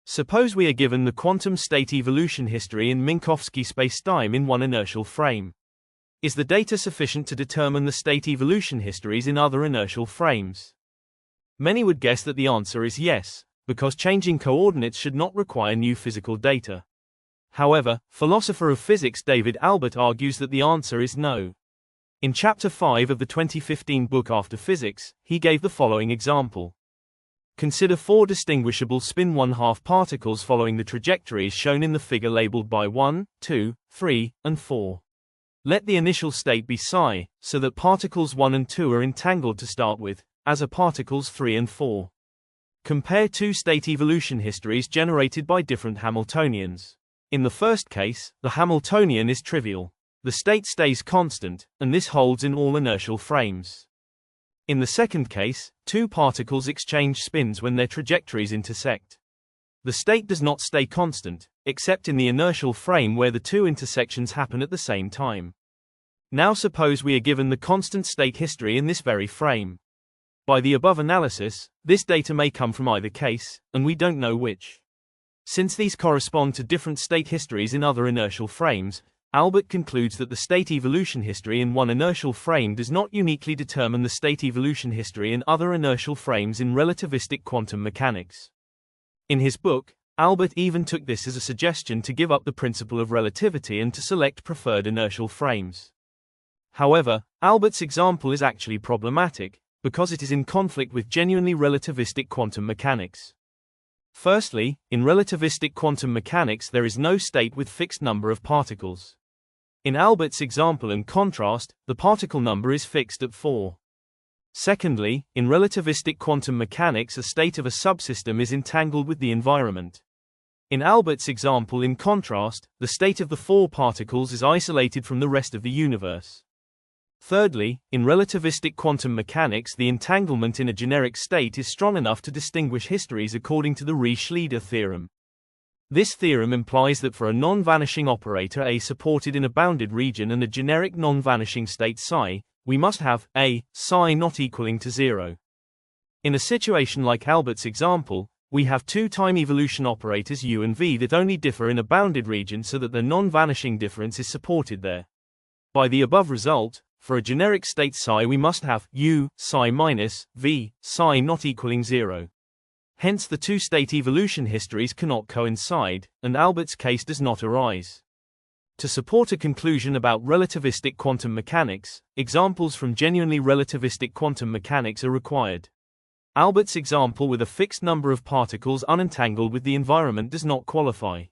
Suppose we are given the quantum state evolution history in Minkowski spacetime in one inertial frame. Is the data sufficient to determine the state evolution histories in other inertial frames? Many would guess that the answer is yes, because changing coordinates should not require new physical data. However, philosopher of physics David Albert argues that the answer is no. In Chapter 5 of the 2015 book After Physics, he gave the following example. Consider 4 distinguishable spin 1/2 particles following the trajectories shown in the figure labeled by 1, 2, 3, and 4. Let the initial state be psi, so that particles 1 and 2 are entangled to start with, as are particles 3 and 4. Compare 2 state evolution histories generated by different Hamiltonians. In the first case, the Hamiltonian is trivial. The state stays constant, and this holds in all inertial frames. In the second case, 2 particles exchange spins when their trajectories intersect. The state does not stay constant, except in the inertial frame where the 2 intersections happen at the same time. Now suppose we are given the constant state history in this very frame. By the above analysis, this data may come from either case, and we don't know which. Since these correspond to different state histories in other inertial frames, Albert concludes that the state evolution history in one inertial frame does not uniquely determine the state evolution history in other inertial frames in relativistic quantum mechanics. In his book, Albert even took this as a suggestion to give up the principle of relativity and to select preferred inertial frames. However, Albert's example is actually problematic, because it is in conflict with genuinely relativistic quantum mechanics. Firstly, in relativistic quantum mechanics there is no state with fixed number of particles. In Albert's example in contrast, the particle number is fixed at 4. Secondly, in relativistic quantum mechanics a state of a subsystem is entangled with the environment. In Albert's example in contrast, the state of the 4 particles is isolated from the rest of the universe. Thirdly, in relativistic quantum mechanics the entanglement in a generic state is strong enough to distinguish histories according to the Riesch-Schlieder theorem. This theorem implies that for a non-vanishing operator A supported in a bounded region and a generic non-vanishing state psi, we must have A, psi not equaling to 0. In a situation like Albert's example, we have 2 time evolution operators U and V that only differ in a bounded region so that their non-vanishing difference is supported there. By the above result, for a generic state psi we must have U, psi minus, V, psi not equaling 0. Hence the 2 state evolution histories cannot coincide, and Albert's case does not arise. To support a conclusion about relativistic quantum mechanics, examples from genuinely relativistic quantum mechanics are required. Albert's example with a fixed number of particles unentangled with the environment does not qualify.